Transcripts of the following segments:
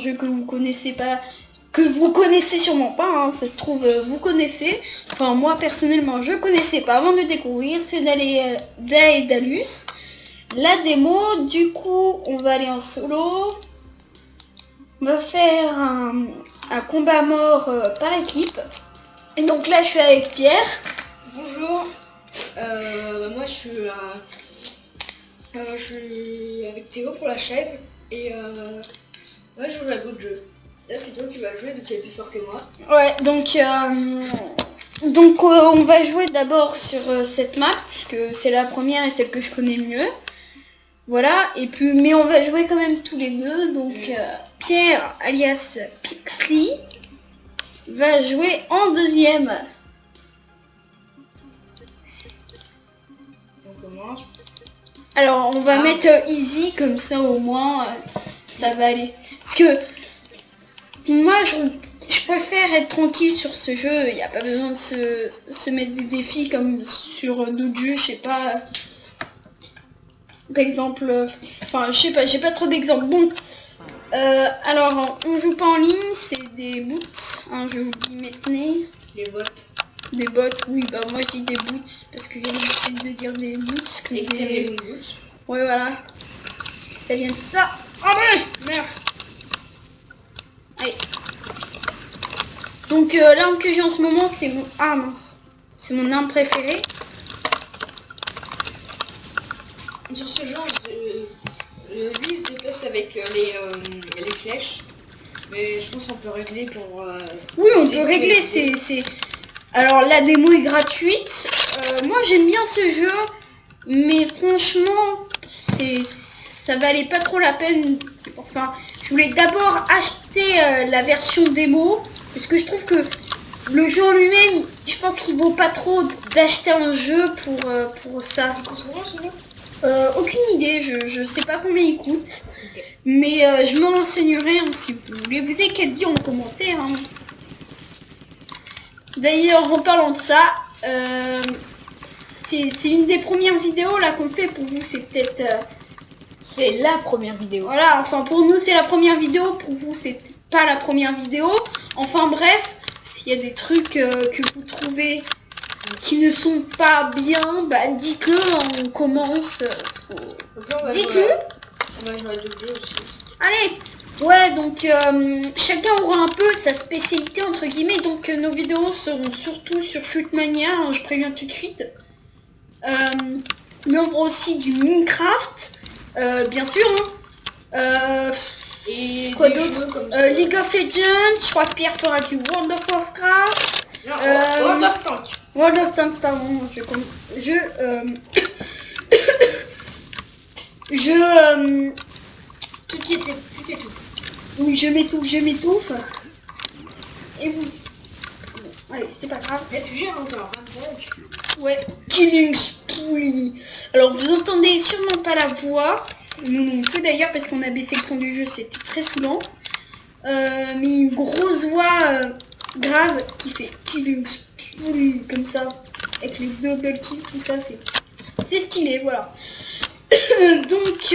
jeu que vous connaissez pas, que vous connaissez sûrement pas, hein, ça se trouve vous connaissez. Enfin moi personnellement je connaissais pas avant de découvrir, c'est Daedalus. La démo, du coup on va aller en solo. On va faire un combat mort par équipe. Et donc là je suis avec Pierre. Bonjour. Moi je suis avec Théo pour la chaîne. Et moi je joue à d'autres jeux. Là c'est toi qui vas jouer, donc tu es plus fort que moi. Ouais, donc on va jouer d'abord sur cette map, puisque c'est la première et celle que je connais le mieux. Voilà, et puis mais on va jouer quand même tous les deux. Donc Pierre alias Pixly va jouer en deuxième. On commence. Alors on va mettre easy, comme ça au moins ça va aller. Parce que moi je préfère être tranquille sur ce jeu, il n'y a pas besoin de se mettre des défis comme sur d'autres jeux, je sais pas. Par exemple, enfin je sais pas, j'ai pas trop d'exemples. Bon, alors on joue pas en ligne, c'est des boots, hein, je vous le dis maintenant. Les bots. Des bots, oui, bah moi je dis des boots, parce que j'ai l'habitude de dire des boots. Que Et des... les boots. Ouais voilà. Ça vient de ça. Allez, merde. Allez. Donc l'arme que j'ai en ce moment c'est mon... Ah mince. C'est mon arme préférée. Sur ce genre, lui il se déplace avec les flèches. Mais je pense qu'on peut régler pour... Oui, on peut régler, c'est... Alors la démo est gratuite. Moi j'aime bien ce jeu. Mais franchement, ça valait pas trop la peine. Enfin, je voulais d'abord acheter la version démo. Parce que je trouve que le jeu en lui-même, je pense qu'il vaut pas trop d'acheter un jeu pour ça. Aucune idée, je sais pas combien il coûte. Okay. Mais je me renseignerai hein, si vous voulez. Vous avez qu'à le dire en commentaire. Hein. D'ailleurs, en parlant de ça, c'est une des premières vidéos là qu'on fait pour vous. C'est peut-être... c'est la première vidéo. Voilà, enfin pour nous c'est la première vidéo. Pour vous c'est pas la première vidéo. Enfin bref, s'il y a des trucs que vous trouvez qui ne sont pas bien, bah dites-le, on commence. Dites-le. On va jouer à d'autres jeux aussi. Allez. Ouais, donc chacun aura un peu sa spécialité entre guillemets. Donc nos vidéos seront surtout sur Shootmania, hein, je préviens tout de suite. Mais on fera aussi du Minecraft, bien sûr. Hein. Et quoi d'autre? League of Legends, je crois que Pierre fera du World of Warcraft. Non, World of Tanks. World of Tanks, pardon, Tout est tout. oui, je m'étouffe. Et vous? Allez, c'est pas grave. Mais tu gères encore, Ouais, Killing Spree. Alors vous entendez sûrement pas la voix, nous non plus d'ailleurs parce qu'on a baissé le son du jeu, c'était très saoulant. Mais une grosse voix grave qui fait Killing Spree comme ça, avec les double kills, tout ça, c'est stylé, voilà. Donc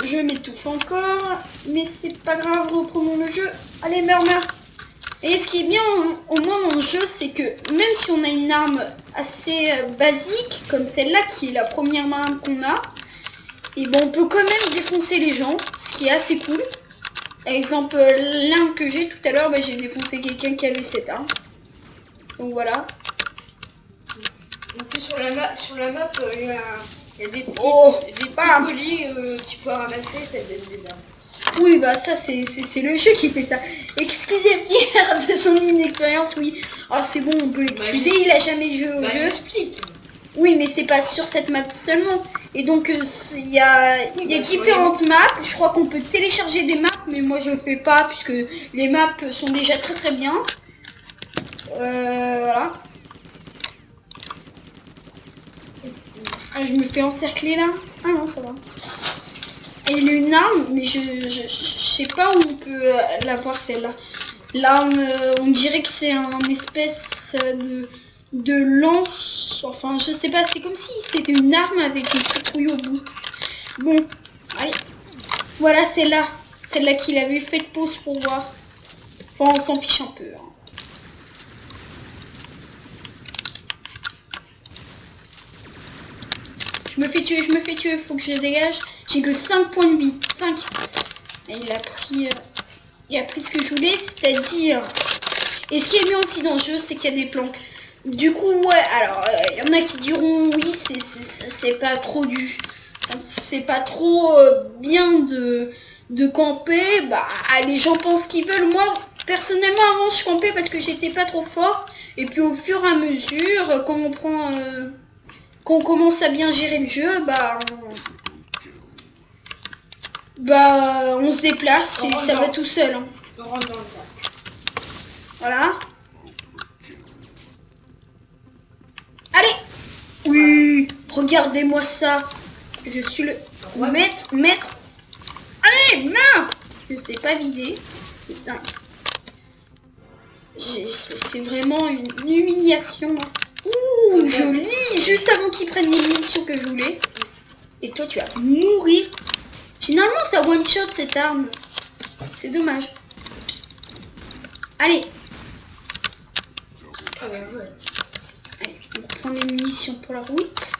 je m'étouffe encore, mais c'est pas grave, reprenons le jeu. Allez, meurs. Et ce qui est bien au moins dans le jeu, c'est que même si on a une arme assez basique, comme celle-là qui est la première arme qu'on a, et bon, on peut quand même défoncer les gens, ce qui est assez cool. Par exemple, l'arme que j'ai tout à l'heure, bah, j'ai défoncé quelqu'un qui avait cette arme. Donc voilà. Donc sur la map, il y a des petits, bam. colis que tu peux ramasser, ça te donne des armes. Oui, bah ça c'est le jeu qui fait ça. Excusez Pierre de son inexpérience, oui. Ah c'est bon, on peut l'excuser, il a jamais joué au jeu. J'explique. Oui, mais c'est pas sur cette map seulement. Et donc il y a différentes maps. Je crois qu'on peut télécharger des maps, mais moi je le fais pas puisque les maps sont déjà très bien. Voilà. Ah, je me fais encercler là. Ah non, ça va. Et il a une arme, mais je sais pas où on peut l'avoir celle-là. L'arme, on dirait que c'est un espèce de lance. Enfin, je sais pas, c'est comme si c'était une arme avec une citrouille au bout. Bon, allez. Voilà, celle-là. celle-là qu'il avait fait de pause pour voir. Enfin, on s'en fiche un peu. Hein. Je me fais tuer, faut que je dégage. J'ai que 5 points de vie. 5. Et il a pris ce que je voulais, c'est-à-dire... Et ce qui est bien aussi dans le jeu, c'est qu'il y a des planques. Du coup, ouais, alors, il y en a qui diront, oui, c'est pas trop c'est pas trop bien de camper. Bah, les gens pensent qu'ils veulent. Moi, personnellement, avant, je campais parce que j'étais pas trop fort. Et puis, au fur et à mesure, quand on commence à bien gérer le jeu, on se déplace et ça va tout seul. Hein. On rentre dans le temps. Voilà. Allez. Oui, regardez-moi ça. Je suis le maître. Allez, non. Je sais pas viser. Putain. C'est vraiment une humiliation. Ouh, joli. Juste avant qu'ils prennent les munitions que je voulais. Et toi, tu vas mourir. Finalement, ça one-shot cette arme. C'est dommage. Allez. Ah bah ouais. Allez, on reprend les munitions pour la route.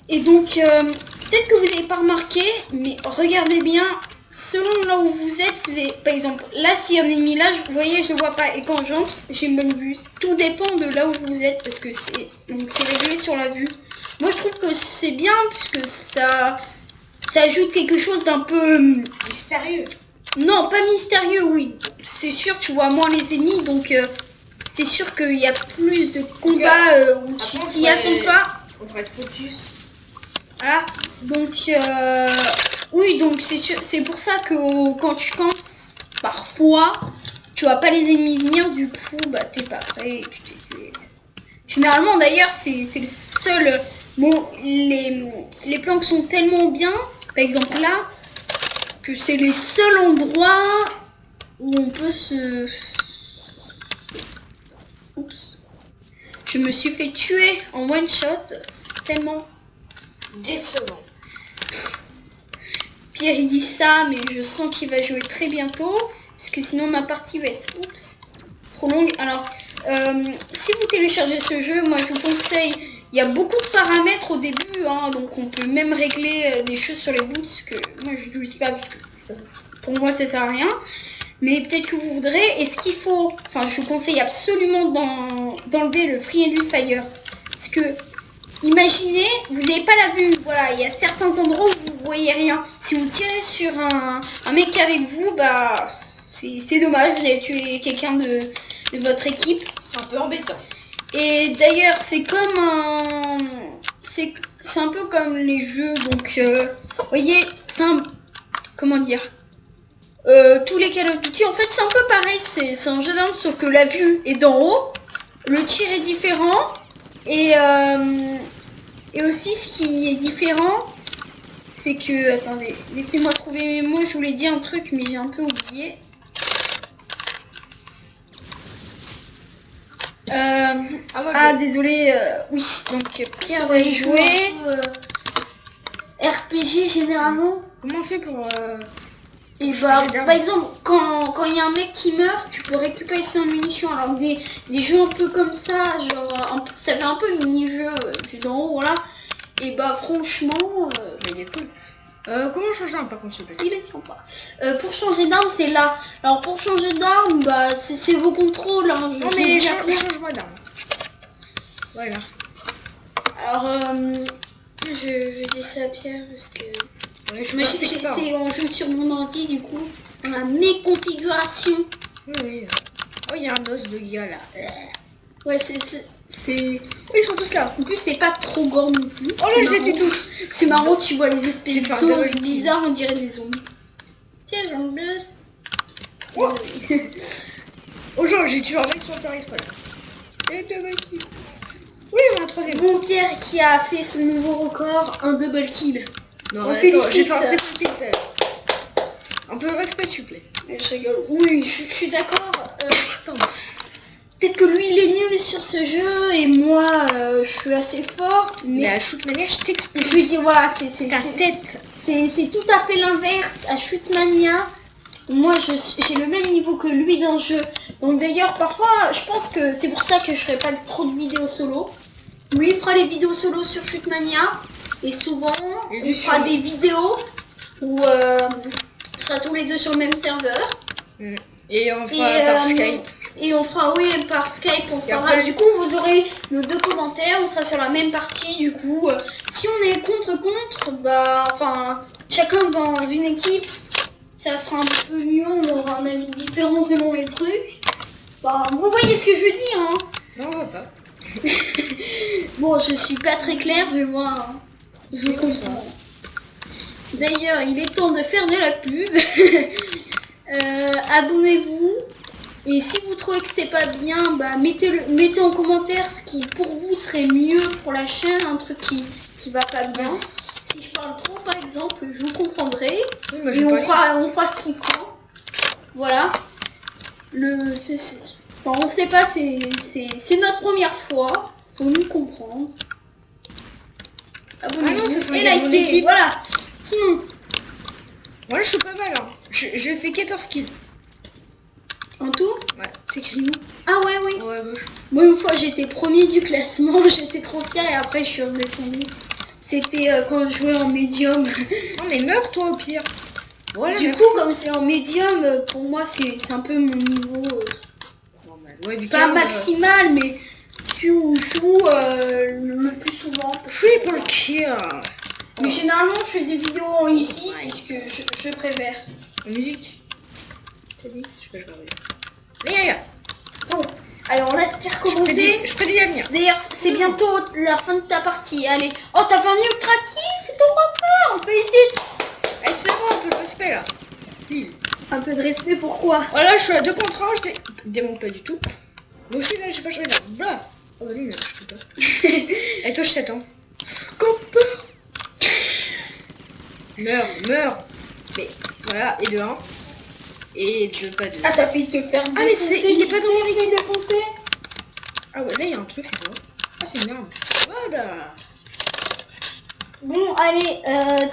Et donc, peut-être que vous n'avez pas remarqué, mais regardez bien, selon là où vous êtes, par exemple, là, s'il y a un ennemi là, vous voyez, je le vois pas. Et quand j'entre, j'ai une bonne vue. Tout dépend de là où vous êtes, parce que c'est réglé sur la vue. Moi, je trouve que c'est bien, puisque ça ajoute quelque chose d'un peu... mystérieux. Non, pas mystérieux, oui. C'est sûr que tu vois moins les ennemis, donc c'est sûr qu'il y a plus de combats où tu t'y attends pas. On devrait être focus. Voilà. Donc, oui, donc c'est sûr, c'est pour ça que quand tu campes, parfois, tu vois pas les ennemis venir, du coup, bah t'es pas prêt et tu t'es tué. Généralement, d'ailleurs, c'est le seul... Bon, les planques sont tellement bien, par exemple là, que c'est les seuls endroits où on peut se... Oups. Je me suis fait tuer en one shot, c'est tellement décevant. Pierre il dit ça, mais je sens qu'il va jouer très bientôt, parce que sinon ma partie va être trop longue. Alors, si vous téléchargez ce jeu, moi je vous conseille, il y a beaucoup de paramètres au début, hein, donc on peut même régler des choses sur les boots, que moi je ne dis pas, parce que pour moi ça sert à rien. Mais peut-être que vous voudrez, et ce qu'il faut, enfin je vous conseille absolument d'enlever le Friendly Fire. Parce que, imaginez, vous n'avez pas la vue, voilà, il y a certains endroits où vous voyez rien. Si vous tirez sur un mec avec vous, bah c'est dommage, vous avez tué quelqu'un de votre équipe. C'est un peu embêtant. Et d'ailleurs c'est comme c'est un peu comme les jeux, donc vous voyez, c'est un... Comment dire, tous les Call of Duty, en fait c'est un peu pareil, c'est un jeu d'armes, sauf que la vue est d'en haut, le tir est différent, et aussi ce qui est différent, c'est que, attendez, laissez-moi trouver mes mots, je voulais dire un truc mais j'ai un peu oublié. Désolé, oui, donc Pierre va y jouer. RPG généralement. Comment on fait pour... Et bah, par exemple, quand il y a un mec qui meurt, tu peux récupérer son munitions. Alors des jeux un peu comme ça, genre, ça fait un peu mini-jeu vu d'en haut, voilà. Et bah franchement, il est cool. Comment changer d'arme par contre, s'il te plaît? Il est sympa. Pour changer d'arme, c'est là. Alors pour changer d'arme, bah c'est vos contrôles. Hein, non mais change-moi d'arme. Ouais, merci. Alors, je dis ça à Pierre parce que... Ouais, c'est en jeu sur mon ordi, du coup, on a mes configurations. Oui. Oh, il y a un os de gars là. Ouais, c'est... Ils sont tous là. En plus, c'est pas trop gore non plus. Oh là, je les tue tous. C'est marrant, tu vois les espèces d'os bizarres, on dirait des zombies. Tiens, j'en bleu. Oh, genre, j'ai tué un mec sur le Paris Fall. Et double kill. Oui, on a un troisième. Mon Pierre qui a fait son nouveau record, un double kill. Non, attends, j'ai fait un triple kill. Un peu de respect, s'il vous plaît. Je rigole. Oui, je suis d'accord. Peut-être que lui, il est nul sur ce jeu et moi, je suis assez fort. Mais à toute manière, je t'explique. Je lui dis, voilà, c'est ta tête. C'est tout à fait l'inverse à Shootmania. Moi, j'ai le même niveau que lui dans le jeu. Donc d'ailleurs, parfois, je pense que c'est pour ça que je ferai pas trop de vidéos solo. Lui fera les vidéos solo sur Shootmania. Et souvent, on fera des vidéos où on sera tous les deux sur le même serveur. Et on fera par Skype. Et on fera, oui, par Skype, on fera. Après, du coup, vous aurez nos 2 commentaires, on sera sur la même partie, du coup. Si on est contre, bah, enfin, chacun dans une équipe, ça sera un peu mieux, on aura un avis différent selon les trucs. Bah, vous voyez ce que je veux dire, hein. Non, on voit pas. Bon, je suis pas très claire, je vois, hein. Je comprends. D'ailleurs, il est temps de faire de la pub. Abonnez-vous. Et si vous trouvez que c'est pas bien, bah mettez en commentaire ce qui pour vous serait mieux pour la chaîne, un truc qui va pas bien. Si je parle trop par exemple, je vous comprendrai. Oui, moi, et on fera ce qui prend. Voilà. Enfin, on sait pas, c'est notre première fois. Faut nous comprendre. Abonnez-vous et likez. Voilà. Sinon. Moi je suis pas mal, hein. Je fais 14 kills. En tout? Ouais, c'est écrit où? Ah ouais, oui. Ouais, à gauche. Moi une fois j'étais premier du classement, j'étais trop fière et après je suis redescendue. C'était quand je jouais en médium. Non mais meurs toi au pire. Voilà, du coup comme c'est en médium, pour moi c'est un peu mon niveau. Normal. Ouais, pas maximal mais tu joues le plus souvent. Je suis pour le kill. Mais généralement je fais des vidéos en ici puisque je préfère. La musique. T'as dit? Je peux regarder. Les gars. Bon, alors on laisse Pierre commenter. Je prédis l'avenir. D'ailleurs, c'est bientôt la fin de ta partie. Allez. Oh, t'as fait un ultra kill, c'est ton record. On félicite. Allez, c'est bon, un peu de respect là. Please. Un peu de respect, pourquoi? Voilà, je suis à 2 contre 1, je démonte pas du tout. Moi aussi là, j'ai pas choisi. Blah. Oh bah lui, là, je peux pas. Et toi, je t'attends. Copeur. Meurs. Mais voilà, et de 1. Et de pas de... Ah, t'as fait te faire ah mais c'est... Il est pas dans mon équipe. défoncé. Ah ouais, là il y a un truc, c'est quoi? Ah c'est une arme. Voilà. Bon, allez,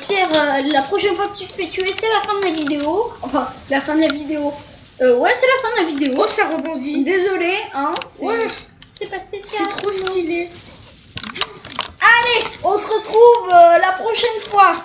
Pierre, la prochaine fois que tu te fais tuer, c'est la fin de la vidéo. Enfin, la fin de la vidéo. Ouais, c'est la fin de la vidéo. Oh, ça rebondit. Désolé, hein. Ouais. C'est pas spécial. C'est trop stylé. Allez, on se retrouve la prochaine fois.